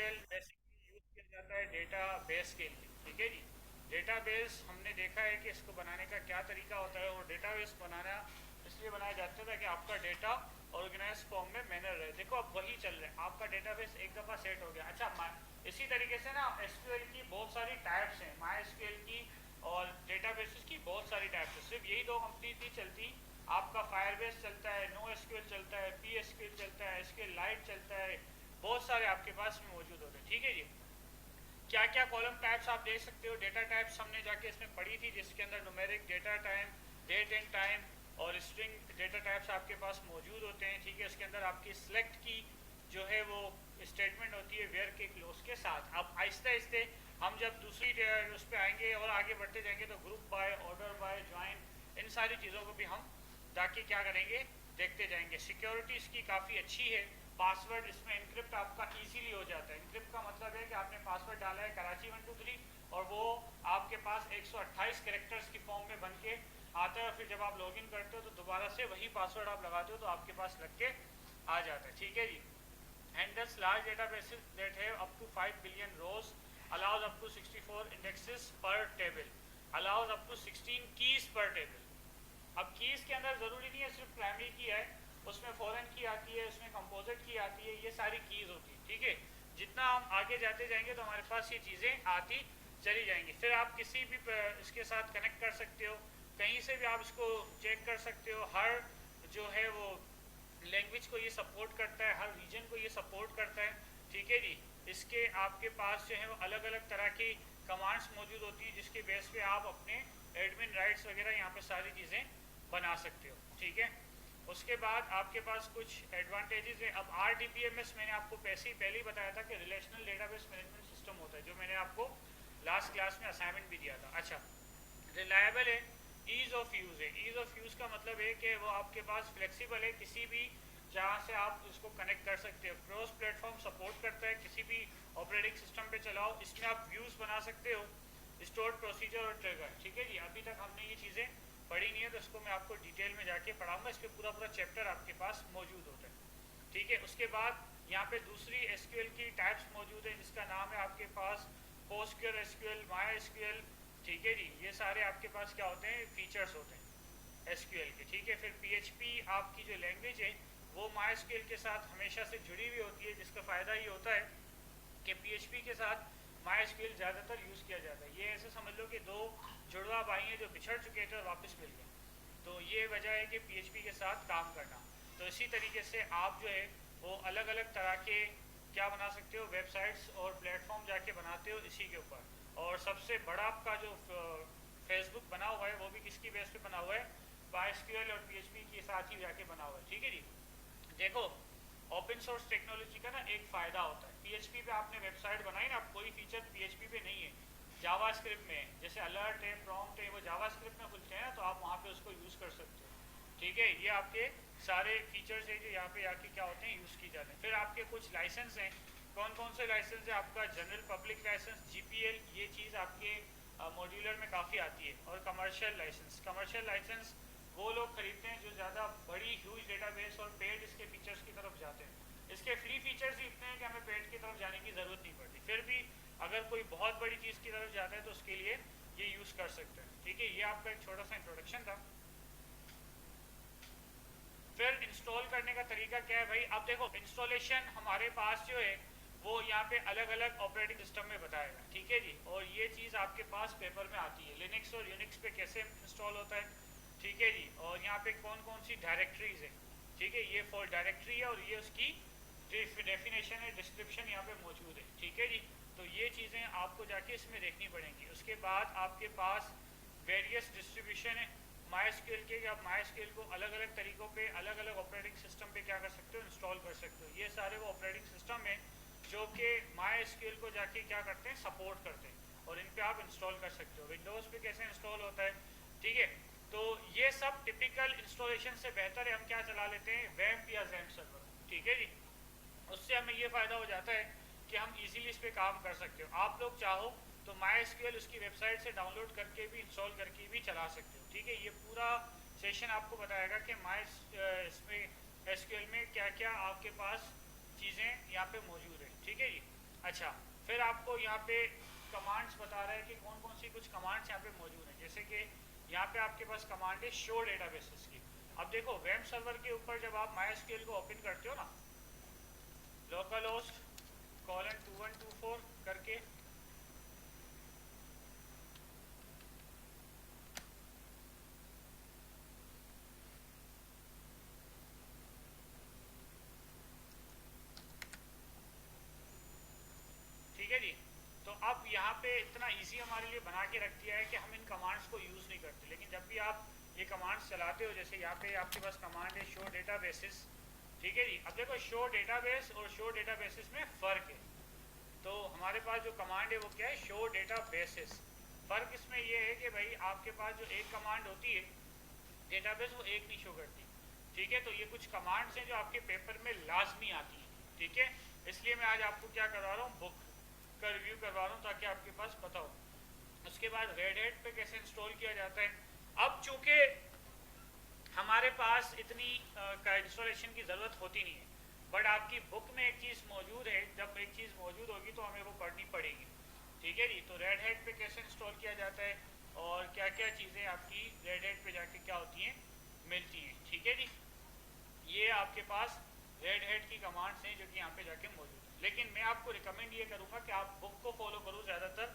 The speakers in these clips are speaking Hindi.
एसक्यूएल बेसिकली यूज़ किया जाता है डेटाबेस के लिए, ठीक है जी। डेटाबेस हमने देखा है कि इसको बनाने का क्या तरीका होता है, और डेटाबेस बनाना इसलिए बनाया जाता है ताकि आपका डेटा ऑर्गेनाइज फॉर्म में मैनर रहे। देखो अब वही चल रहा है, आपका डेटाबेस एक दफ़ा सेट हो गया। अच्छा, इसी तरीके से ना एसक्यूएल की बहुत सारी टाइप्स हैं, माई एसक्यूएल की और डेटाबेसेस की बहुत सारी टाइप्स हैं। सिर्फ यही दो कंपनी नहीं चलती, आपका फायरबेस चलता है, नो एसक्यूएल चलता है, पी एसक्यूएल चलता है, एसक्यूएल लाइट चलता है, बहुत सारे आपके पास में मौजूद होते हैं, ठीक है जी। क्या क्या कॉलम टाइप्स आप देख सकते हो, डेटा टाइप्स हमने जाके इसमें पढ़ी थी, जिसके अंदर numeric data time, date and time और स्ट्रिंग डेटा टाइप्स आपके पास मौजूद होते हैं, ठीक है। इसके अंदर आपकी सिलेक्ट की जो है वो स्टेटमेंट होती है वेयर के क्लोज के साथ। अब आहिस्ते आहिस्ते हम जब दूसरी उस पर आएंगे और आगे बढ़ते जाएंगे तो group buy, order buy, join, इन सारी चीज़ों को भी हम जाके क्या करेंगे, देखते जाएंगे। सिक्योरिटी इसकी काफ़ी अच्छी है, पासवर्ड इसमें इनक्रिप्ट आपका इजीली हो जाता है। इनक्रिप्ट का मतलब है कि आपने पासवर्ड डाला है कराची 123 और वो आपके पास 128 कैरेक्टर्स की फॉर्म में बन के आता है, फिर जब आप लॉगिन करते हो तो दोबारा से वही पासवर्ड आप लगाते हो तो आपके पास लग के आ जाता है, ठीक है जी। handles large databases that have up to 5 billion rows, allows up to 64 indexes per table, allows up to 16 keys per table। अब कीज़ के अंदर ज़रूरी नहीं है सिर्फ प्राइमरी की है, उसमें फॉरेन की आती है, उसमें कंपोजिट की आती है, ये सारी कीज़ होती है, ठीक है। जितना हम आगे जाते जाएंगे तो हमारे पास ये चीज़ें आती चली जाएंगी। फिर आप किसी भी इसके साथ कनेक्ट कर सकते हो, कहीं से भी आप इसको चेक कर सकते हो। हर जो है वो लैंग्वेज को ये सपोर्ट करता है, हर रीजन को ये सपोर्ट करता है, ठीक है जी। इसके आपके पास जो है वो अलग अलग तरह की कमांड्स मौजूद होती हैं, जिसके बेस पे आप अपने एडमिन राइट्स वगैरह यहाँ पे सारी चीज़ें बना सकते हो, ठीक है। उसके बाद आपके पास कुछ एडवांटेजेस हैं। अब RDBMS मैंने आपको पहले ही बताया था कि रिलेशनल डेटाबेस मैनेजमेंट सिस्टम होता है, जो मैंने आपको लास्ट क्लास में असाइनमेंट भी दिया था। अच्छा, रिलायबल है, ईज़ ऑफ यूज़ है। ईज़ ऑफ यूज़ का मतलब है कि वो आपके पास फ्लेक्सिबल है, किसी भी जहाँ से आप इसको कनेक्ट कर सकते हो। क्रॉस प्लेटफॉर्म सपोर्ट करता है, किसी भी ऑपरेटिंग सिस्टम पे चलाओ, इसमें आप व्यूज़ बना सकते हो, स्टोर्ड प्रोसीजर और ट्रिगर, ठीक है जी। अभी तक हमने ये चीज़ें पढ़ी नहीं है तो इसको मैं आपको डिटेल में जाके पढ़ाऊंगा, इस पर पूरा पूरा चैप्टर आपके पास मौजूद होता है, ठीक है। उसके बाद यहाँ पे दूसरी एसक्यूएल की टाइप्स मौजूद है, जिसका नाम है आपके पास पोस्टग्रेसक्यूएल एसक्यूएल, माई एसक्यूएल, ठीक है जी। ये सारे आपके पास क्या होते हैं, फीचर्स होते हैं एसक्यूएल के, ठीक है। फिर PHP आपकी जो लैंग्वेज है वो माई एसक्यूएल के साथ हमेशा से जुड़ी हुई होती है, जिसका फ़ायदा ये होता है कि PHP के साथ माई एसक्यूएल ज़्यादातर यूज़ किया जाता है। ये ऐसे समझ लो कि दो जुड़वा भाई हैं जो बिछड़ चुके थे और वापस मिल गए, तो ये वजह है कि PHP के साथ काम करना। तो इसी तरीके से आप जो है वो अलग अलग तरह के क्या बना सकते हो, वेबसाइट्स और प्लेटफॉर्म जाके बनाते हो इसी के ऊपर। और सबसे बड़ा आपका जो फेसबुक बना हुआ है वो भी किसकी बेस पे बना हुआ है, MySQL और PHP के साथ ही जाके बना हुआ है, ठीक है जी। देखो, ओपन सोर्स टेक्नोलॉजी का ना एक फ़ायदा होता है, PHP पे आपने वेबसाइट बनाई ना, कोई फीचर PHP पे नहीं है, जावास्क्रिप्ट में है। जैसे अलर्ट है, प्रॉम्प्ट है, वो जावास्क्रिप्ट में खुलते हैं ना, तो आप वहाँ पे उसको यूज़ कर सकते हो, ठीक है। ये आपके सारे फीचर्स हैं जो यहाँ पे आके क्या होते हैं, यूज़ की जाते हैं। फिर आपके कुछ लाइसेंस हैं, कौन कौन से लाइसेंस है, आपका जनरल पब्लिक लाइसेंस GPL, ये चीज़ आपके मॉड्यूलर में काफ़ी आती है। और कमर्शियल लाइसेंस, कमर्शियल लाइसेंस वो लोग खरीदते हैं जो ज़्यादा बड़ी ह्यूज डेटाबेस और पेड इसके फीचर्स की तरफ जाते हैं। इसके फ्री फीचर्स ही इतने हैं कि हमें पेड की तरफ जाने की ज़रूरत नहीं पड़ती। फिर भी अगर कोई बहुत बड़ी चीज़ की तरफ जाता है तो उसके लिए ये यूज़ कर सकते हैं, ठीक है। ये आपका एक छोटा सा इंट्रोडक्शन था। फिर इंस्टॉल करने का तरीका क्या है भाई, अब देखो इंस्टॉलेशन हमारे पास जो है वो यहाँ पे अलग अलग ऑपरेटिंग सिस्टम में बताएगा, ठीक है जी। और ये चीज़ आपके पास पेपर में आती है, लिनक्स और यूनिक्स पे कैसे इंस्टॉल होता है, ठीक है जी। और यहाँ पे कौन कौन सी डायरेक्टरीज है, ठीक है। ये फॉर डायरेक्टरी है और ये उसकी डेफिनेशन है, डिस्क्रिप्शन यहाँ पे मौजूद है, ठीक है जी। तो ये चीज़ें आपको जाके इसमें देखनी पड़ेंगी। उसके बाद आपके पास वेरियस डिस्ट्रीब्यूशन है MySQL के, आप MySQL को अलग अलग तरीक़ों पे अलग अलग ऑपरेटिंग सिस्टम पे क्या कर सकते हो, इंस्टॉल कर सकते हो। ये सारे वो ऑपरेटिंग सिस्टम है जो कि MySQL को जाके क्या करते हैं, सपोर्ट करते हैं, और इन पे आप इंस्टॉल कर सकते हो। विंडोज़ पे कैसे इंस्टॉल होता है, ठीक है। तो ये सब टिपिकल इंस्टॉलेशन से बेहतर है हम क्या चला लेते हैं, वैम्प या XAMPP सर्वर, ठीक है जी। उससे हमें ये फ़ायदा हो जाता है कि हम इजीली इस पर काम कर सकते हो। आप लोग चाहो तो MySQL उसकी वेबसाइट से डाउनलोड करके भी इंस्टॉल करके भी चला सकते हो, ठीक है। ये पूरा सेशन आपको बताएगा कि इसमें SQL में क्या क्या आपके पास चीज़ें यहाँ पे मौजूद है, ठीक है जी। अच्छा, फिर आपको यहाँ पे कमांड्स बता रहा है कि कौन कौन सी कुछ कमांड्स यहाँ पे मौजूद हैं। जैसे कि यहाँ पे आपके पास कमांड है शो डेटाबेसेस की। अब देखो वेब सर्वर के ऊपर जब आप MySQL को ओपन करते हो ना, लोकल होस्ट कॉलन 2124 करके, ठीक है जी। तो अब यहाँ पे इतना इजी हमारे लिए बना के रख दिया है कि हम इन कमांड्स को यूज़ नहीं करते, लेकिन जब भी आप ये कमांड्स चलाते हो, जैसे यहाँ पे आपके पास कमांड है शो डेटाबेसेस, ठीक है जी। अब देखो शो डेटाबेस और शो डेटाबेसेस में फ़र्क है। तो हमारे पास जो कमांड है वो क्या है, शो डेटाबेसेस। फ़र्क इसमें ये है कि भाई आपके पास जो एक कमांड होती है डेटाबेस, वो एक नहीं शो करती, ठीक है। तो ये कुछ कमांड्स हैं जो आपके पेपर में लाजमी आती हैं, ठीक है। इसलिए मैं आज आपको क्या करवा रहा हूँ, बुक का रिव्यू करवा रहा हूँ ताकि आपके पास पता हो। उसके बाद रेड हैट पे कैसे इंस्टॉल किया जाता है। अब चूंकि हमारे पास इतनी इंस्टॉलेशन की ज़रूरत होती नहीं है, बट आपकी बुक में एक चीज़ मौजूद है, जब एक चीज़ मौजूद होगी तो हमें वो पढ़नी पड़ेगी, ठीक है जी। तो रेड हैट पे कैसे इंस्टॉल किया जाता है और क्या क्या चीज़ें आपकी रेड हैट पे जाके क्या होती हैं, मिलती हैं, ठीक है जी। ये आपके पास रेड हैट की कमांड्स हैं जो कि यहाँ पे जाके मौजूद है। लेकिन मैं आपको रिकमेंड ये करूँगा कि आप बुक को फॉलो करो ज़्यादातर,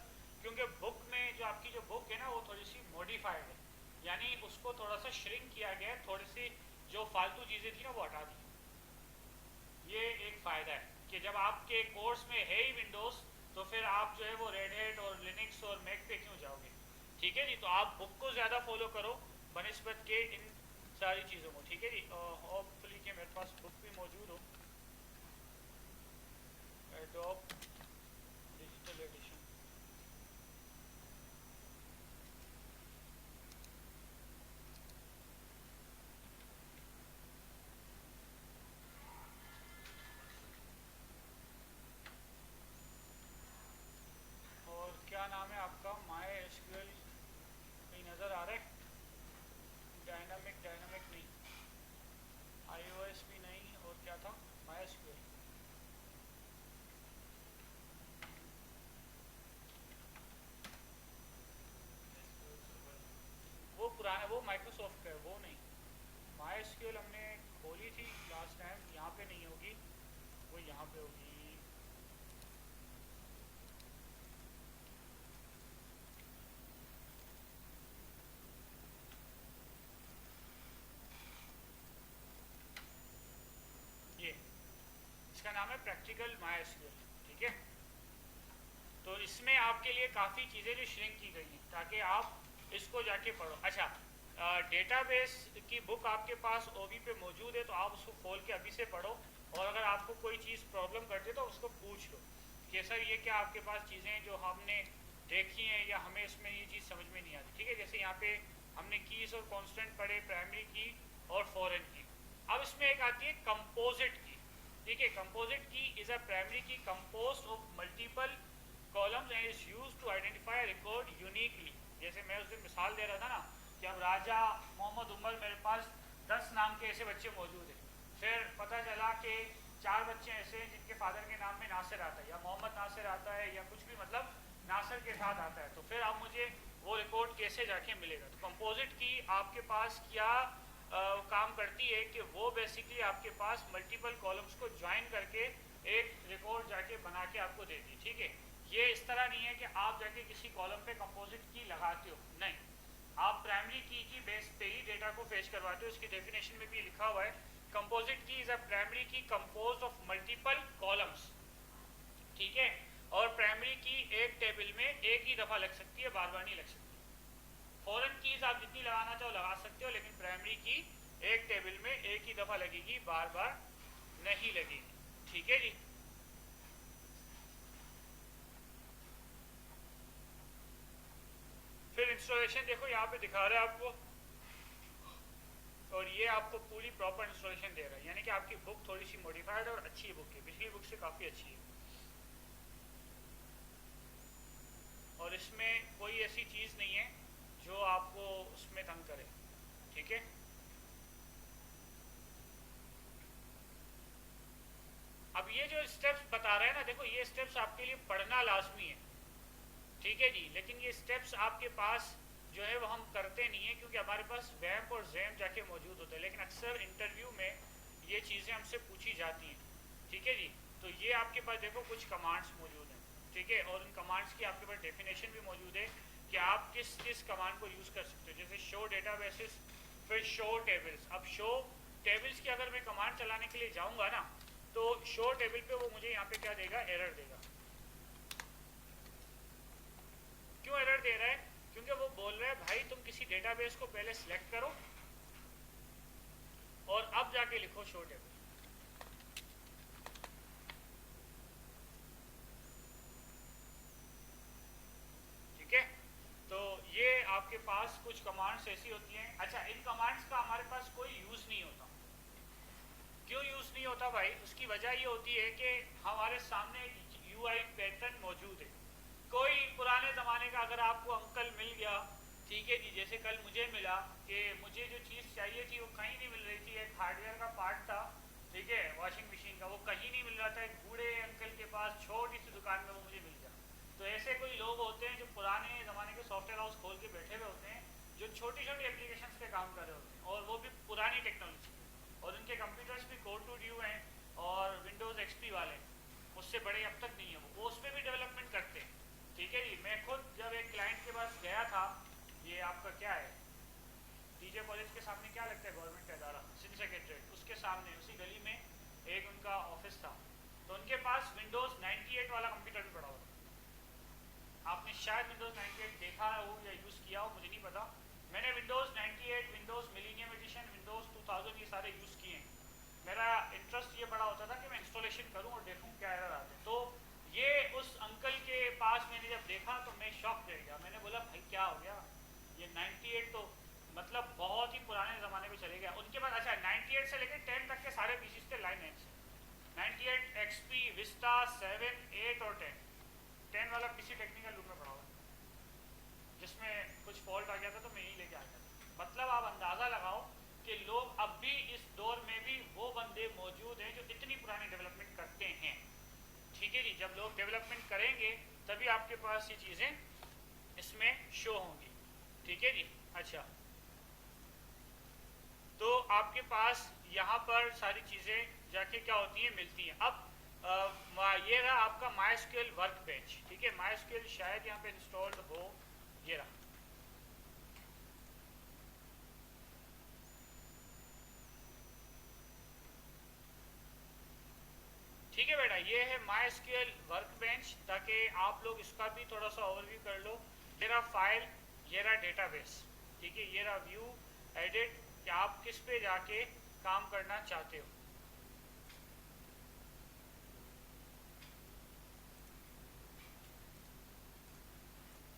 क्योंकि बुक में जो आपकी जो बुक है ना वो थोड़ी सी मॉडिफाइड है, यानी उसको थोड़ा सा श्रिंक किया गया है, थोड़ी सी जो फालतू चीज़ें थी ना वो हटा दी। ये एक फ़ायदा है कि जब आपके कोर्स में है ही विंडोज़, तो फिर आप जो है वो रेड हैट और लिनक्स और मैक पे क्यों जाओगे, ठीक है जी। तो आप बुक को ज़्यादा फॉलो करो बनिस्बत के इन सारी चीज़ों को, ठीक है जी। होपफुली कि मेरे पास बुक भी मौजूद हो, एडोब डिजिटल एडिशन। और क्या नाम है आपका, MySQL कहीं नज़र आ रहा है, डायनामिक नहीं, iOS भी नहीं, और क्या था, MySQL। वो पुराना, वो माइक्रोसॉफ्ट का है, वो नहीं। MySQL हमने खोली थी लास्ट टाइम, यहाँ पे नहीं होगी, वो यहाँ पे होगी। ये इसका नाम है प्रैक्टिकल MySQL, ठीक है। तो इसमें आपके लिए काफ़ी चीज़ें जो श्रिंक की गई हैं ताकि आप इसको जाके पढ़ो। अच्छा, डेटाबेस की बुक आपके पास ओवी पे मौजूद है, तो आप उसको खोल के अभी से पढ़ो, और अगर आपको कोई चीज़ प्रॉब्लम करती है तो उसको पूछ लो कि सर ये क्या आपके पास चीज़ें जो हमने देखी हैं या हमें इसमें ये चीज़ समझ में नहीं आती, ठीक है। जैसे यहाँ पे हमने कीज़ और कॉन्स्टेंट पढ़े, प्राइमरी की और फॉरेन की। अब इसमें एक आती है कंपोजिट की, ठीक है। Composite key is a primary key compose of multiple columns and is used to identify record uniquely. जैसे मैं उस दिन मिसाल दे रहा था ना कि अब राजा मोहम्मद उमर, मेरे पास 10 नाम के ऐसे बच्चे मौजूद हैं, फिर पता चला कि 4 बच्चे ऐसे हैं जिनके फादर के नाम में नासिर आता है या मोहम्मद नासिर आता है या कुछ भी, मतलब नासिर के साथ आता है, तो फिर अब मुझे वो रिकॉर्ड कैसे जाके मिलेगा। तो कंपोजिट की आपके पास क्या काम करती है कि वो बेसिकली आपके पास मल्टीपल कॉलम्स को ज्वाइन करके एक रिकॉर्ड जाके बना के आपको देती है, ठीक है। ये इस तरह नहीं है कि आप जाके किसी कॉलम पे कंपोजिट की लगाते हो, नहीं, आप प्राइमरी की बेस पे ही डेटा को फेच करवाते हो। इसकी डेफिनेशन में भी लिखा हुआ है, कंपोजिट की is a primary key compose of multiple columns, ठीक है। और प्राइमरी की एक टेबल में एक ही दफ़ा लग सकती है, बार बार नहीं लग सकती। फॉरेन कीज आप जितनी लगाना चाहो लगा सकते हो, लेकिन प्राइमरी की एक टेबल में एक ही दफ़ा लगेगी, बार बार नहीं लगेगी, ठीक है जी। फिर इंस्टॉलेशन देखो यहाँ पे दिखा रहा है आपको, और ये आपको पूरी प्रॉपर इंस्टॉलेशन दे रहा है, यानी कि आपकी बुक थोड़ी सी मॉडिफाइड और अच्छी बुक है, पिछली बुक से काफ़ी अच्छी है। और इसमें कोई ऐसी चीज़ नहीं है जो आपको उसमें तंग करे, ठीक है। अब ये जो स्टेप्स बता रहे हैं ना, देखो ये स्टेप्स आपके लिए पढ़ना लाजमी है, ठीक है जी। लेकिन ये स्टेप्स आपके पास जो है वो हम करते नहीं है, क्योंकि हमारे पास वैम्प और जैम जाके मौजूद होते हैं। लेकिन अक्सर इंटरव्यू में ये चीज़ें हमसे पूछी जाती हैं, ठीक है जी। तो ये आपके पास देखो कुछ कमांड्स मौजूद हैं, ठीक है, और उन कमांड्स की आपके पास डेफिनेशन भी मौजूद है कि आप किस किस कमांड को यूज़ कर सकते हो। जैसे शो डेटा बेसिस, फिर शो टेबल्स। अब शो टेबल्स की अगर मैं कमांड चलाने के लिए जाऊँगा ना, तो शो टेबल पे वो मुझे यहाँ पे क्या देगा, एरर देगा। क्यों एरर दे रहा है? क्योंकि वो बोल रहा है भाई तुम किसी डेटाबेस को पहले सिलेक्ट करो और अब जाके लिखो शो टेबल, ठीक है। तो ये आपके पास कुछ कमांड्स ऐसी होती हैं। अच्छा, इन कमांड्स का हमारे पास कोई यूज़ नहीं होता। क्यों यूज़ नहीं होता भाई? उसकी वजह ये होती है कि हमारे सामने एक यूआई पैटर्न मौजूद है। कोई पुराने ज़माने का अगर आपको अंकल मिल गया, ठीक है जी, जैसे कल मुझे मिला कि मुझे जो चीज़ चाहिए थी वो कहीं नहीं मिल रही थी, एक हार्डवेयर का पार्ट था, ठीक है, वॉशिंग मशीन का, वो कहीं नहीं मिल रहा था। एक बूढ़े अंकल के पास छोटी सी दुकान में वो मुझे मिल गया। तो ऐसे कोई लोग होते हैं जो पुराने ज़माने के सॉफ्टवेयर हाउस खोल के बैठे हुए होते हैं, जो छोटी छोटी एप्लीकेशन पे काम कर रहे होते हैं, और वो भी पुरानी टेक्नोलॉजी, और उनके कंप्यूटर्स भी कोर टू ड्यू हैं और विंडोज़ एक्सपी वाले, उससे बड़े अब तक नहीं है, वो उस पर भी डेवलपमेंट करते हैं, ठीक है जी। मैं खुद जब एक क्लाइंट के पास गया था, ये आपका क्या है, डीजे कॉलेज के सामने क्या लगता है गवर्नमेंट का इदारा, सिंध सेक्रेटरीट, उसके सामने उसी गली में एक उनका ऑफिस था। तो उनके पास विंडोज़ 98 वाला कंप्यूटर भी पड़ा हुआ था। आपने शायद विंडोज़ 98 देखा हो या यूज़ किया हो, मुझे नहीं पता। मैंने Windows 98, Windows Millennium Edition, Windows 2000 ये सारे यूज़ किए हैं। मेरा इंटरेस्ट ये बड़ा होता था कि मैं इंस्टॉलेशन करूं और देखूं क्या एरर आते हैं। तो ये उस अंकल के पास मैंने जब देखा तो मैं शॉक रह गया। मैंने बोला भाई क्या हो गया, ये 98 तो मतलब बहुत ही पुराने ज़माने में चले गया। उनके पास अच्छा 98 से लेकर 10 तक के सारे पीसीस थे लाइन से, 98 एक्सपी, विस्टा, 7, 8 और 10 वाला पीसी टेक्निकल रूम में पड़ा हुआ, जिसमें कुछ फॉल्ट आ गया था तो मैं यही लेके आ गया था। मतलब आप अंदाज़ा लगाओ कि लोग अब भी इस दौर में भी वो बंदे मौजूद हैं जो इतनी पुरानी डेवलपमेंट करते हैं, ठीक है जी। जब लोग डेवलपमेंट करेंगे तभी आपके पास ये चीज़ें इसमें शो होंगी, ठीक है जी। अच्छा, तो आपके पास यहाँ पर सारी चीज़ें जाके क्या होती हैं, मिलती हैं। अब ये रहा आपका MySQL वर्कबेंच, ठीक है। MySQL शायद यहाँ पे इंस्टॉल्ड हो, ये रहा, ठीक है बेटा, ये है MySQL वर्कबेंच, ताकि आप लोग इसका भी थोड़ा सा ओवरव्यू कर लो। ये रहा फाइल, ये रहा डेटाबेस, ठीक है, ये रहा व्यू, एडिट, कि आप किस पे जाके काम करना चाहते हो,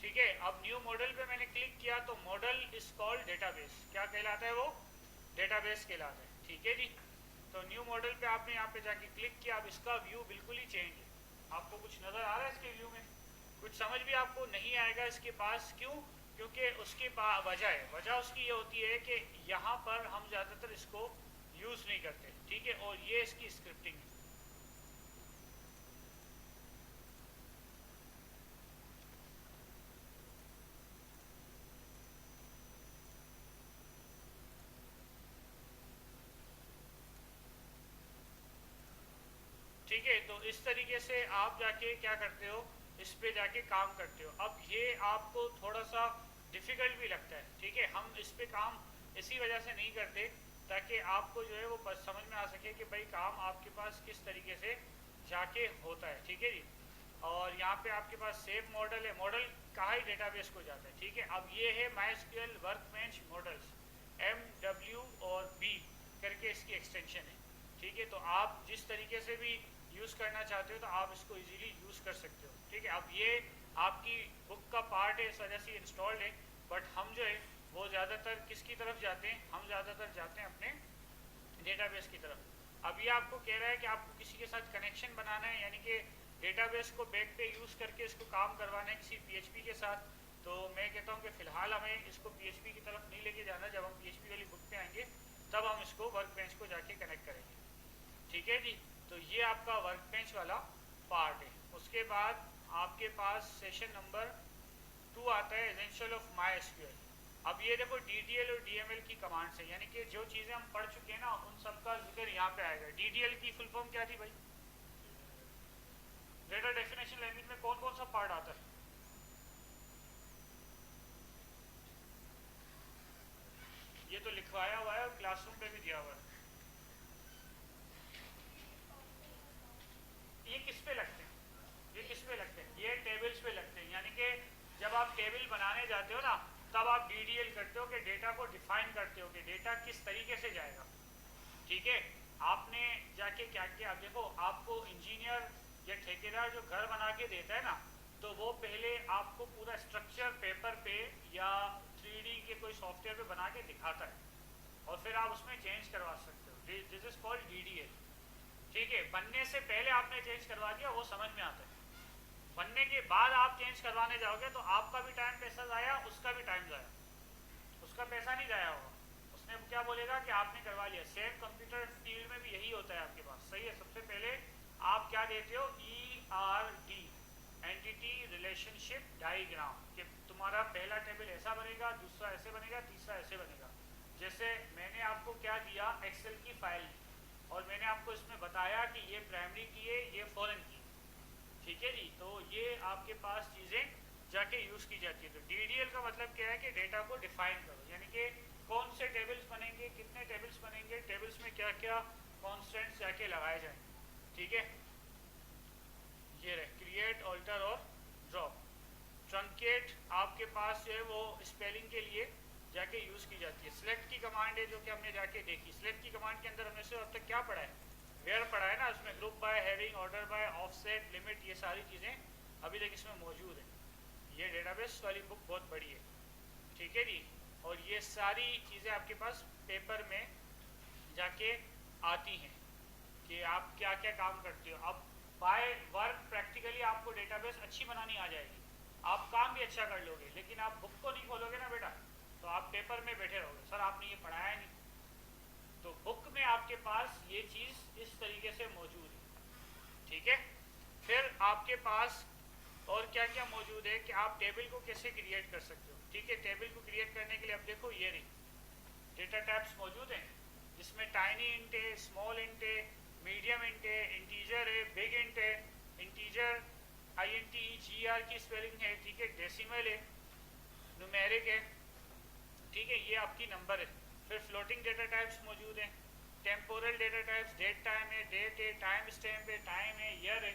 ठीक है। अब न्यू मॉडल पे मैंने क्लिक किया तो मॉडल इज कॉल्ड डेटाबेस। क्या कहलाता है वो? डेटाबेस कहलाता है, ठीक है जी। तो न्यू मॉडल पे आपने यहाँ पे जाके क्लिक किया। अब इसका व्यू बिल्कुल ही चेंज है। आपको कुछ नज़र आ रहा है इसके व्यू में? कुछ समझ भी आपको नहीं आएगा इसके पास, क्यों? क्योंकि उसके वजह है, वजह उसकी ये होती है कि यहाँ पर हम ज़्यादातर इसको यूज़ नहीं करते, ठीक है, और ये इसकी स्क्रिप्टिंग है। ठीक है, तो इस तरीके से आप जाके क्या करते हो, इस पे जाके काम करते हो। अब ये आपको थोड़ा सा डिफ़िकल्ट भी लगता है, ठीक है। हम इस पे काम इसी वजह से नहीं करते ताकि आपको जो है वो समझ में आ सके कि भाई काम आपके पास किस तरीके से जाके होता है, ठीक है जी। और यहाँ पे आपके पास सेव मॉडल है, मॉडल कहाँ ही डेटाबेस को जाता है, ठीक है। अब ये है MySQL वर्कबेंच मॉडल्स, MW और B करके इसकी एक्सटेंशन है, ठीक है। तो आप जिस तरीके से भी यूज़ करना चाहते हो तो आप इसको इजीली यूज़ कर सकते हो, ठीक है। अब ये आपकी बुक का पार्ट है, इस वजह से इंस्टॉल्ड है, बट हम जो है वो ज़्यादातर किसकी तरफ जाते हैं, हम ज़्यादातर जाते हैं अपने डेटाबेस की तरफ। अब ये आपको कह रहा है कि आपको किसी के साथ कनेक्शन बनाना है, यानी कि डेटाबेस को बैक पे यूज़ करके इसको काम करवाना है किसी PHP के साथ। तो मैं कहता हूँ कि फ़िलहाल हमें इसको PHP की तरफ नहीं लेके जाना। जब हम PHP वाली बुक पे आएंगे तब हम इसको वर्कबेंच को जाके कनेक्ट करेंगे, ठीक है जी। तो ये आपका वर्क बेंच वाला पार्ट है। उसके बाद आपके पास सेशन नंबर 2 आता है, एसेंशियल ऑफ माई एसक्यूएल। अब ये देखो DDL और DML की कमांड्स है, यानी कि जो चीज़ें हम पढ़ चुके हैं ना उन सब का जिक्र यहाँ पे आएगा। DDL की फुल फॉर्म क्या थी भाई? डेटा डेफिनेशन लैंग्वेज में कौन कौन सा पार्ट आता है? ये तो लिखवाया हुआ है और क्लासरूम पे भी दिया हुआ है। ये किस पे लगते हैं? ये किस पे लगते हैं? ये टेबल्स पे लगते हैं, यानी कि जब आप टेबल बनाने जाते हो ना तब आप DDL करते हो कि डेटा को डिफाइन करते हो कि डेटा किस तरीके से जाएगा। ठीक है, आपने जाके क्या किया? देखो, आपको इंजीनियर या ठेकेदार जो घर बना के देता है ना, तो वो पहले आपको पूरा स्ट्रक्चर पेपर पे या 3D के कोई सॉफ्टवेयर पे बना के दिखाता है और फिर आप उसमें चेंज करवा सकते हो। This is called DDL। ठीक है, बनने से पहले आपने चेंज करवा दिया, वो समझ में आता है। बनने के बाद आप चेंज करवाने जाओगे तो आपका भी टाइम पैसा जाया, उसका भी टाइम जाया, उसका पैसा नहीं जाया होगा। उसने क्या बोलेगा कि आपने करवा लिया। सेम कंप्यूटर फील्ड में भी यही होता है आपके पास। सही है, सबसे पहले आप क्या देते हो? ERD, एंटिटी रिलेशनशिप डायग्राम, कि तुम्हारा पहला टेबल ऐसा बनेगा, दूसरा ऐसे बनेगा, तीसरा ऐसे बनेगा। जैसे मैंने आपको क्या दिया, एक्सेल की फाइल, और मैंने आपको इसमें बताया कि ये प्राइमरी की है, ये फॉरेन की। ठीक है जी, तो ये आपके पास चीज़ें जाके यूज़ की जाती है। तो DDL का मतलब क्या है कि डेटा को डिफाइन करो, यानी कि कौन से टेबल्स बनेंगे, कितने टेबल्स बनेंगे, टेबल्स में क्या क्या कॉन्स्टेंट्स जाके लगाए जाएंगे। ठीक है, ये रहे क्रिएट, ऑल्टर और ड्रॉप। ट्रंकेट आपके पास जो है वो स्पेलिंग के लिए जाके यूज़ की जाती है। सिलेक्ट की कमांड है जो कि हमने जाके देखी। सिलेक्ट की कमांड के अंदर हमने से अब तक क्या पढ़ा है? वेयर पढ़ा है ना, उसमें group by, having, order by, offset, limit, ये सारी चीज़ें अभी तक इसमें मौजूद है। ये डेटाबेस वाली बुक बहुत बड़ी है। ठीक है जी, और ये सारी चीज़ें आपके पास पेपर में जाके आती हैं कि आप क्या क्या काम करते हो। अब बाय वर्क प्रैक्टिकली आपको डेटाबेस अच्छी बनानी आ जाएगी, आप काम भी अच्छा कर लोगे, लेकिन आप बुक को नहीं खोलोगे ना बेटा, तो आप पेपर में बैठे रहोगे, सर आपने ये पढ़ाया नहीं। तो बुक में आपके पास ये चीज़ इस तरीके से मौजूद है। ठीक है, फिर आपके पास और क्या क्या मौजूद है कि आप टेबल को कैसे क्रिएट कर सकते हो। ठीक है, टेबल को क्रिएट करने के लिए अब देखो ये रही डेटा टाइप्स मौजूद हैं, जिसमें टाइनी इंट है, स्मॉल इंट है, मीडियम इंट है, इंटीजर है, बिग इंट है। इंटीजर INTEGR की स्पेलिंग है। ठीक है, डेसिमल है, न्यूमेरिक है। ठीक है, ये आपकी नंबर है। फिर फ्लोटिंग डेटा टाइप्स मौजूद हैं, temporal data types, date time है, डेट है, टाइम स्टैम्प है, टाइम है, ईयर है।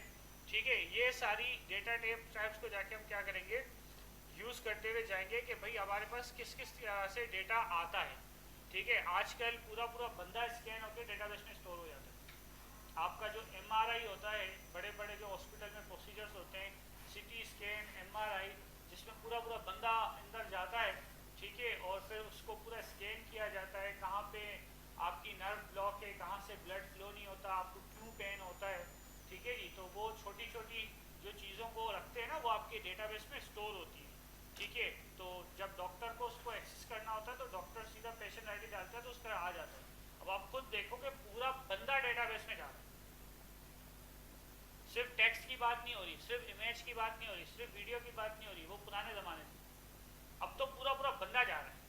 ठीक है, ये सारी डेटा टाइप्स को जाके हम क्या करेंगे, यूज़ करते हुए जाएंगे कि भाई हमारे पास किस किस तरह से डेटा आता है। ठीक है, आजकल पूरा पूरा बंदा स्कैन होकर डेटाबेस में स्टोर हो जाता है। आपका जो MRI होता है, बड़े बड़े जो हॉस्पिटल में प्रोसीजर्स होते हैं, CT स्कैन, MRI, जिसमें पूरा पूरा बंदा अंदर जाता है। ठीक है, और फिर उसको पूरा स्कैन किया जाता है, कहाँ पे आपकी नर्व ब्लॉक है, कहाँ से ब्लड फ्लो नहीं होता, आपको क्यों पेन होता है। ठीक है जी, तो वो छोटी छोटी जो चीज़ों को रखते हैं ना, वो आपके डेटाबेस में स्टोर होती है। ठीक है, तो जब डॉक्टर को उसको एक्सेस करना होता है तो डॉक्टर सीधा पेशेंट ID डालता है तो उसका आ जाता है। अब आप खुद देखो कि पूरा बंदा डेटाबेस में जा रहा है। सिर्फ टेक्स्ट की बात नहीं हो रही, सिर्फ इमेज की बात नहीं हो रही, सिर्फ वीडियो की बात नहीं हो रही, वो पुराने ज़माने से। अब तो पूरा पूरा बंदा जा रहा है।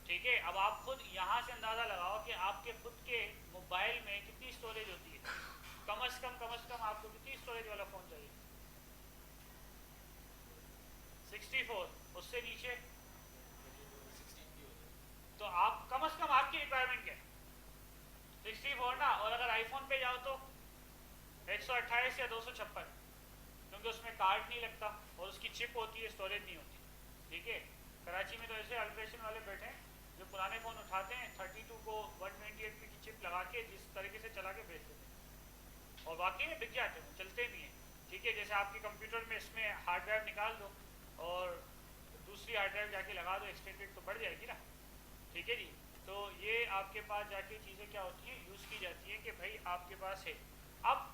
ठीक है, अब आप खुद यहाँ से अंदाज़ा लगाओ कि आपके खुद के मोबाइल में कितनी स्टोरेज होती है। कम से कम आपको कितनी स्टोरेज वाला फ़ोन चाहिए? 64, उससे नीचे तो आप कम से कम आपकी रिक्वायरमेंट क्या है? 64 ना, और अगर आईफोन पे जाओ तो 128 या 256, क्योंकि उसमें कार्ड नहीं लगता और उसकी चिप होती है, स्टोरेज नहीं होती। ठीक है, कराची में तो ऐसे अल्ट्रेशन वाले बैठे हैं जो पुराने फ़ोन उठाते हैं, 32 को 128 की चिप लगा के जिस तरीके से चला के बेच देते हैं, और वाकई में बिक जाते हैं, चलते भी हैं। ठीक है, जैसे आपके कंप्यूटर में इसमें हार्ड ड्राइव निकाल दो और दूसरी हार्ड ड्राइव जाके लगा दो, एक्सटेंडेड, तो बढ़ जाएगी ना। ठीक है जी, तो ये आपके पास जाके चीज़ें क्या होती हैं, यूज़ की जाती हैं कि भाई आपके पास है। अब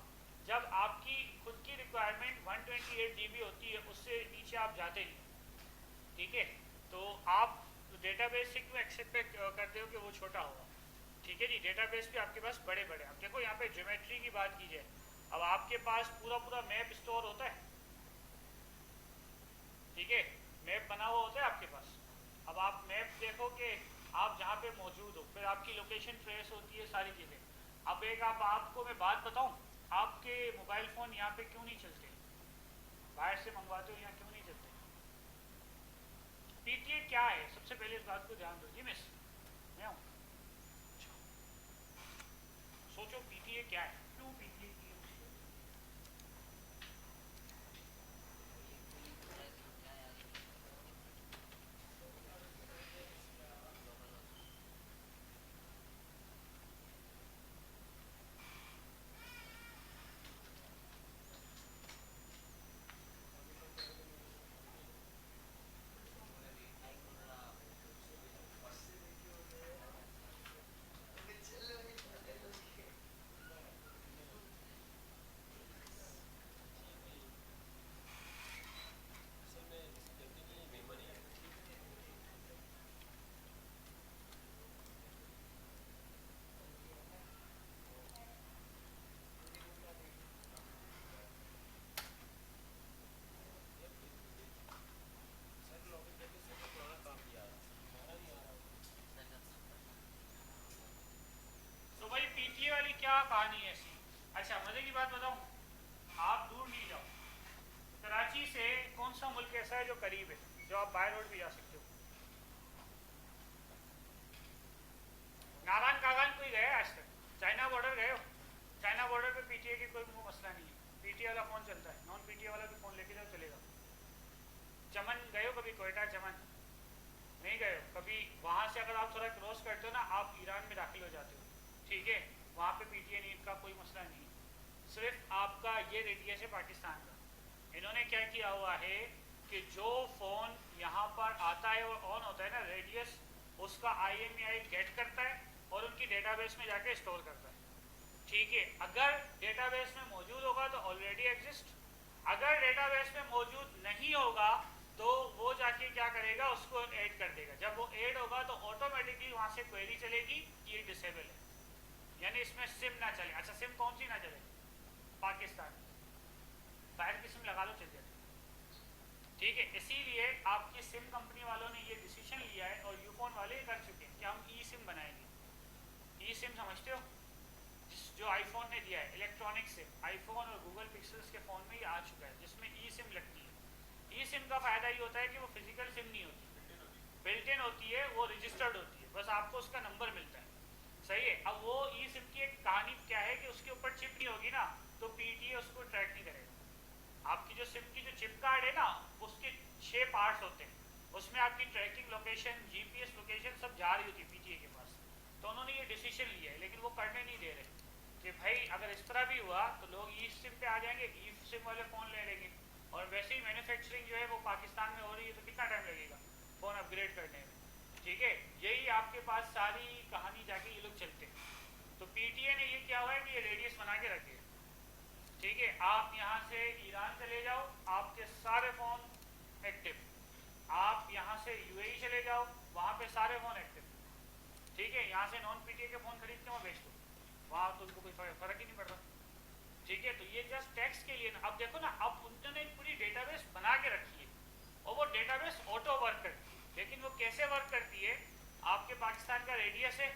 जब आपकी खुद की रिक्वायरमेंट 128 GB होती है, उससे नीचे आप जाते नहीं। ठीक है, तो आप डेटाबेस से क्यों एक्सेप्ट करते हो कि वो छोटा होगा? ठीक है जी। डेटाबेस भी आपके पास बड़े बड़े, अब देखो यहाँ पे ज्योमेट्री की बात की जाए, अब आपके पास पूरा पूरा मैप स्टोर होता है, ठीक है, मैप बना हुआ होता है आपके पास। अब आप मैप देखो कि आप जहाँ पे मौजूद हो, फिर आपकी लोकेशन ट्रेस होती है, सारी चीज़ें। अब एक आपको मैं बात बताऊँ, आपके मोबाइल फ़ोन यहाँ पे क्यों नहीं चलते, बाहर से मंगवाते हो यहाँ क्यों नहीं चलते? पीटीए क्या है, सबसे पहले इस बात को ध्यान दो जी मिस। मैं हूँ, सोचो पीटीए क्या है, क्यों पीटीए की मुश्किल? तो भाई पीटीए वाली क्या कहानी है ऐसी? अच्छा मजे की बात बताऊं, आप दूर नहीं जाओ, कराची से कौन सा मुल्क ऐसा है जो करीब है, जो आप बाय रोड भी जा सकते हो? नारायण कागान कोई गया आज तक? चाइना बॉर्डर गए हो? चाइना बॉर्डर पे पीटीए की कोई मसला नहीं है, पीटीए वाला फोन चलता है, नॉन पीटीए वाला भी फोन लेके जाओ चलेगा। चमन गए हो कभी, कोयटा चमन? नहीं गए हो कभी? वहाँ से अगर आप थोड़ा क्रॉस करते हो ना, आप ईरान में दाखिल हो जाते हो, ठीक है, वहाँ पे पीटीए नीट का कोई मसला नहीं है। सिर्फ आपका ये रेडियस है पाकिस्तान का, इन्होंने क्या किया हुआ है कि जो फ़ोन यहाँ पर आता है और ऑन होता है ना, रेडियस उसका IMEI गेट करता है और उनकी डेटाबेस में जाके स्टोर करता है, ठीक है। अगर डेटाबेस में मौजूद होगा तो ऑलरेडी एग्जिस्ट, अगर डेटाबेस में मौजूद नहीं होगा तो वो जाके क्या करेगा, उसको ऐड कर देगा। जब वो ऐड होगा तो ऑटोमेटिकली वहाँ से क्वेरी चलेगी कि ये डिसेबल है, यानी इसमें सिम ना चले। अच्छा सिम कौन सी ना चले? पाकिस्तान, बाहर की सिम लगा लो चल जाए, ठीक है। इसीलिए आपकी सिम कंपनी वालों ने ये डिसीजन लिया है और यूफोन वाले कर चुके हैं कि हम ई सिम बनाएंगे। ई सिम समझते हो, जो आईफोन ने दिया है, इलेक्ट्रॉनिक सिम, आईफोन और गूगल पिक्सल्स के फ़ोन में ही आ चुका है, जिसमें ई सिम लगती है। ई सिम का फ़ायदा ये होता है कि वो फिजिकल सिम नहीं होती, बिल्ट इन होती है, वो रजिस्टर्ड होती है, बस आपको उसका नंबर मिलता है, सही है। अब वो ई सिम की एक कहानी क्या है कि उसके ऊपर चिप नहीं होगी ना, तो पीटीए उसको ट्रैक नहीं करेगा। आपकी जो सिम की जो चिप कार्ड है ना, उसके 6 पार्ट्स होते हैं, उसमें आपकी ट्रैकिंग लोकेशन, जीपीएस लोकेशन सब जा रही होती है पीटीए के पास। तो उन्होंने ये डिसीजन लिया है, लेकिन वो करने नहीं दे रहे कि भाई अगर इस तरह भी हुआ तो लोग ई सिम पे आ जाएंगे, ई सिम वाले फ़ोन ले लेंगे, और वैसे ही मैन्युफैक्चरिंग जो है वो पाकिस्तान में हो रही है, तो कितना टाइम लगेगा फ़ोन अपग्रेड करने में, ठीक है। यही आपके पास सारी कहानी जाके ये लोग चलते हैं। तो पीटीए ने ये किया हुआ है कि ये रेडियस बना के रखे, ठीक है। आप यहाँ से ईरान चले जाओ, आपके सारे फ़ोन एक्टिव, आप यहाँ से यूएई चले जाओ, वहाँ पे सारे फ़ोन एक्टिव, ठीक है। यहाँ से नॉन पीटीए के फ़ोन खरीद के वहाँ बेच दो, वहाँ तो उनको कोई फ़र्क ही नहीं पड़ रहा, ठीक है। तो ये जस्ट टैक्स के लिए ना, अब देखो ना, अब उन्होंने एक पूरी डेटाबेस बना के रखी है और वो डेटाबेस ऑटो वर्क करती है, लेकिन वो कैसे वर्क करती है? आपके पाकिस्तान का रेडियस है,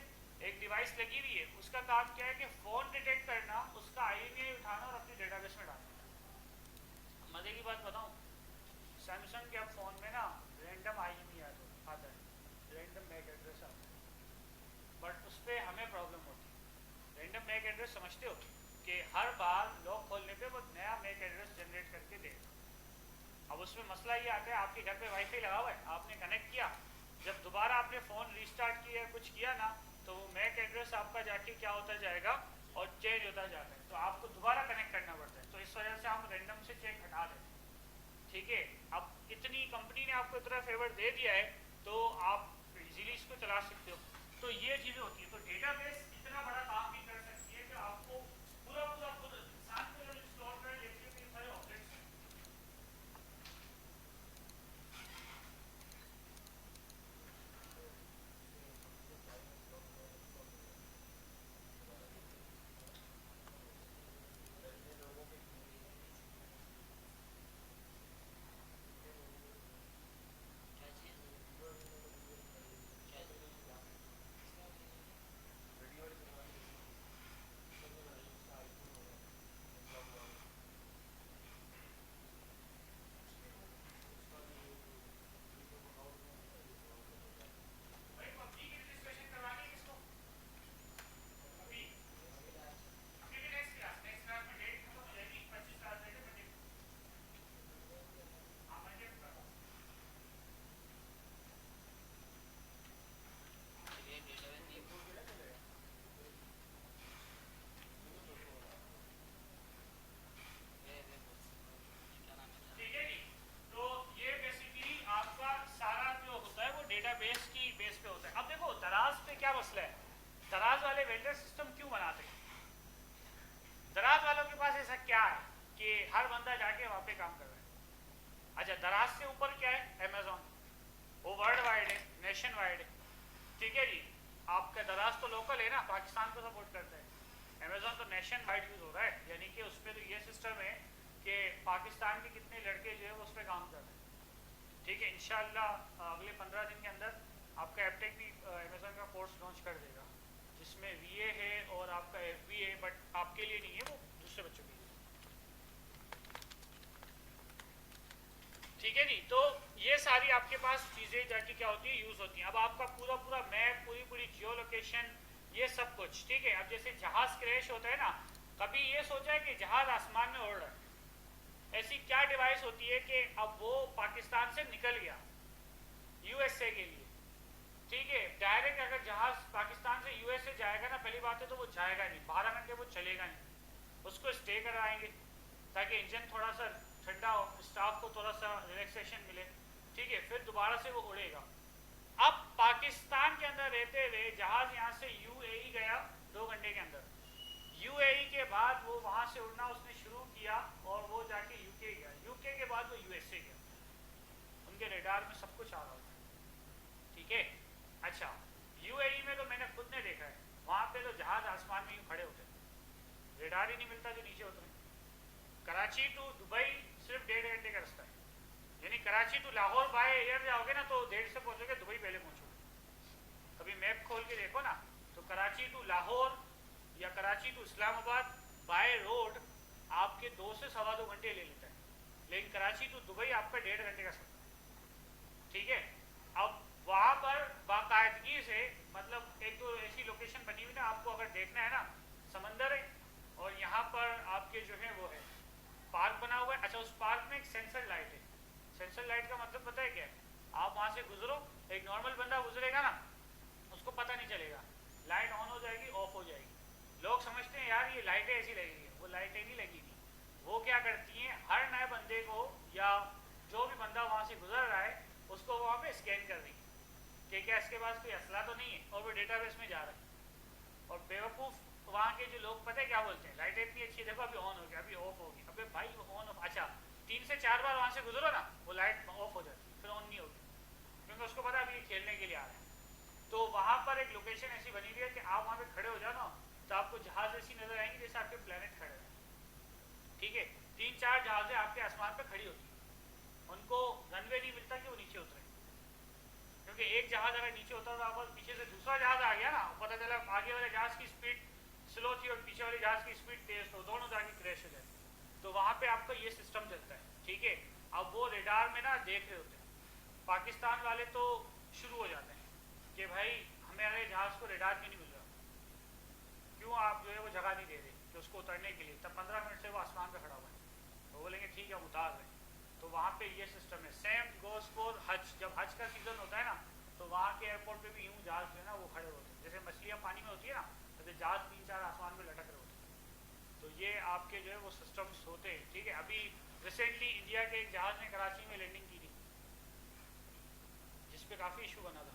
एक डिवाइस लगी हुई है, उसका काम क्या है कि फ़ोन डिटेक्ट करना, उसका IMEI उठाना और अपनी डेटाबेस में डालना। मज़े की बात बताऊँ, सैमसंग के अब फ़ोन में ना रैंडम IMEI आता है, रैंडम मैक एड्रेस आता है, बट उस पर हमें प्रॉब्लम होती है। रैंडम मैक एड्रेस समझते हो कि हर बार लॉक खोलने पे वो नया मैक एड्रेस जनरेट करके देगा। अब उसमें मसला ये आता है, आपके घर पे वाईफाई लगा हुआ है, आपने कनेक्ट किया, जब दोबारा आपने फ़ोन रीस्टार्ट किया या कुछ किया ना, तो वो मैक एड्रेस आपका जाके क्या होता जाएगा और चेंज होता जाता है, तो आपको दोबारा कनेक्ट करना पड़ता है। तो इस वजह से हम रैंडम से चेक हटा देते हैं, ठीक है। अब इतनी कंपनी ने आपको इतना फेवर दे दिया है तो आप इजीली इसको चला सकते हो। तो ये चीज़ें होती है, तो डेटाबेस इतना बड़ा काम भी कर सकती है कि आपको पूरा पूरा खुद इंसान को जब इंस्टॉल कर लेती है तो ये सारे ऑब्जेक्ट्स हैं। पे काम कर रहा है। अच्छा, दराज से ऊपर क्या है? अमेजोन। वो वर्ल्ड वाइड है, नेशन वाइड है, ठीक है जी। आपका दराज तो लोकल है ना, पाकिस्तान को सपोर्ट करता है। अमेजोन तो नेशन वाइड यूज हो रहा है, यानी कि उस पर तो ये सिस्टम है कि पाकिस्तान के कितने लड़के जो है वो उस पर काम कर रहे हैं, ठीक है। इंशाल्लाह अगले 15 दिन के अंदर आपका एपटेक भी अमेजोन का कोर्स लॉन्च कर देगा, जिसमें वीए है और आपका एफबी है, बट आपके लिए नहीं है, वो दूसरे बच्चों के लिए, ठीक है जी। तो ये सारी आपके पास चीज़ें जाके क्या होती है, यूज़ होती हैं। अब आपका पूरा पूरा मैप, पूरी पूरी जियो लोकेशन, ये सब कुछ, ठीक है। अब जैसे जहाज़ क्रैश होता है ना, कभी ये सोचा है कि जहाज़ आसमान में उड़ रहा है? ऐसी क्या डिवाइस होती है कि अब वो पाकिस्तान से निकल गया यूएसए के लिए, ठीक है। डायरेक्ट अगर जहाज पाकिस्तान से यूएसए जाएगा ना, पहली बात है तो वो जाएगा नहीं, 12 घंटे वो चलेगा नहीं, उसको स्टे कराएंगे ताकि इंजन थोड़ा सा ठंडा हो, स्टाफ को थोड़ा सा रिलैक्सेशन मिले, ठीक है। फिर दोबारा से वो उड़ेगा। अब पाकिस्तान के अंदर रहते हुए जहाज यहाँ से यूएई गया 2 घंटे के अंदर, यूएई के बाद वो वहाँ से उड़ना उसने शुरू किया और वो जाके यूके गया, यूके के बाद वो यूएसए गया। उनके रेडार में सब कुछ आ रहा होता है, ठीक है। अच्छा, यूएई में तो मैंने खुद ने देखा है, वहाँ पे तो जहाज आसमान में यूँ खड़े होते हैं, रेडार ही नहीं मिलता जो नीचे उतरे। कराची टू दुबई सिर्फ 1.5 घंटे का रास्ता है, यानी Karachi to Lahore by air जाओगे ना तो 1.5 से पहुँचोगे, दुबई पहले पहुँचोगे। कभी मैप खोल के देखो ना, तो कराची टू लाहौर या Karachi to Islamabad by road आपके 2 से 2.25 घंटे ले लेता है, लेकिन कराची टू दुबई आपका 1.5 घंटे का सफर है, ठीक है। अब वहाँ पर बाकायदगी से, मतलब एक तो ऐसी लोकेशन बनी हुई ना, आपको अगर देखना है ना, समंदर है और यहाँ पर आपके जो है वो है पार्क बना हुआ है। अच्छा, उस पार्क में एक सेंसर लाइट है। सेंसर लाइट का मतलब पता है क्या है? आप वहाँ से गुजरो, एक नॉर्मल बंदा गुजरेगा ना, उसको पता नहीं चलेगा, लाइट ऑन हो जाएगी, ऑफ हो जाएगी। लोग समझते हैं यार ये लाइटें ऐसी लगेगी, वो लाइटें नहीं लगेगी। वो क्या करती हैं, हर नए बंदे को या जो भी बंदा वहाँ से गुजर रहा है उसको वहाँ पे स्कैन कर देंगे कि क्या इसके पास कोई असला तो नहीं है, और वो डेटाबेस में जा रहा है। और बेवकूफ़ वहाँ के जो लोग पता है क्या बोलते हैं, लाइट इतनी अच्छी, देखो अभी ऑन हो गया, अभी ऑफ होगी। अबे भाई वो ऑन ऑफ, अच्छा 3 से 4 बार वहाँ से गुजरो ना, वो लाइट ऑफ हो जाती है, फिर ऑन नहीं होगी, क्योंकि उसको पता है अभी खेलने के लिए आ रहा है। तो वहाँ पर एक लोकेशन ऐसी बनी हुई है कि आप वहाँ पे खड़े हो जाओ ना, तो आपको जहाज़ ऐसी नजर आएंगी जैसे आपके प्लेनेट खड़े हैं, ठीक है। 3-4 जहाज़ें आपके आसमान पर खड़ी होती हैं, उनको रनवे नहीं मिलता कि वो नीचे उतरे, क्योंकि एक जहाज अगर नीचे उतर रहा होगा, पीछे से दूसरा जहाज आ गया ना, पता चला आगे वाले जहाज की स्पीड स्लो थी और पीछे वाले जहाज की स्पीड तेज, तो दोनों जाके क्रैश हो जाए। तो वहाँ पे आपका ये सिस्टम चलता है, ठीक है। अब वो रेडार में ना देख रहे होते हैं पाकिस्तान वाले, तो शुरू हो जाते हैं कि भाई हमारे जहाज को रेडार क्यों नहीं मिल रहा, क्यों आप जो है वो जगह नहीं दे रहे कि उसको उतरने के लिए। तब 15 मिनट से वो आसमान पे खड़ा हुआ है, तो बोलेंगे ठीक है हम उतार रहे हैं। तो वहाँ पे ये सिस्टम है। सेम गोज फॉर हज, जब हज का सीज़न होता है ना, तो वहाँ के एयरपोर्ट पे भी यूँ जहाज जो है ना वो खड़े होते हैं, जैसे मछलियाँ पानी में होती है ना, तो जहाज 3-4 आसमान में लटक रहे होते हैं। तो ये आपके जो है वो सिस्टम्स होते हैं, ठीक है। अभी रिसेंटली इंडिया के एक जहाज़ ने कराची में लैंडिंग की थी, जिस पे काफ़ी इशू बना था,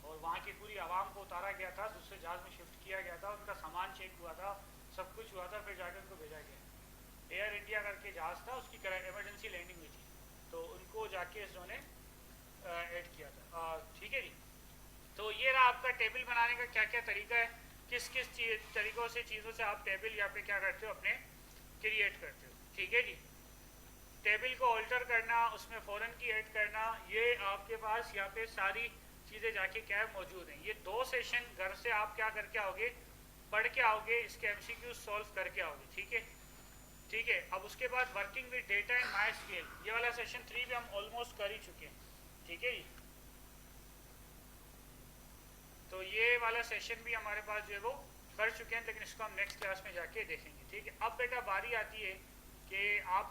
और वहाँ की पूरी आवाम को उतारा गया था, दूसरे जहाज़ में शिफ्ट किया गया था, उनका सामान चेक हुआ था, सब कुछ हुआ था, फिर जाकर उनको भेजा गया। एयर इंडिया करके जहाज़ था, उसकी इमरजेंसी लैंडिंग हुई थी, तो उनको जाके इन्होंने ऐड किया था, ठीक है जी। तो ये रहा आपका टेबल बनाने का क्या क्या तरीका है, किस किस तरीक़ों से चीज़ों से आप टेबल यहाँ पे क्या करते हो, अपने क्रिएट करते हो, ठीक है जी। टेबल को ऑल्टर करना, उसमें फ़ॉरन की ऐड करना, ये आपके पास यहाँ पे सारी चीज़ें जाके क्या है मौजूद हैं। ये 2 सेशन घर से आप क्या करके आओगे, पढ़ के आओगे, इसके MCQ सॉल्व करके आओगे, ठीक है, ठीक है। अब उसके बाद working with data in my scale, ये वाला सेशन 3 भी हम ऑलमोस्ट कर ही चुके हैं, ठीक है जी। तो ये वाला सेशन भी हमारे पास जो है वो कर चुके हैं, लेकिन इसको हम नेक्स्ट क्लास में जाके देखेंगे, ठीक है। अब बेटा बारी आती है कि आप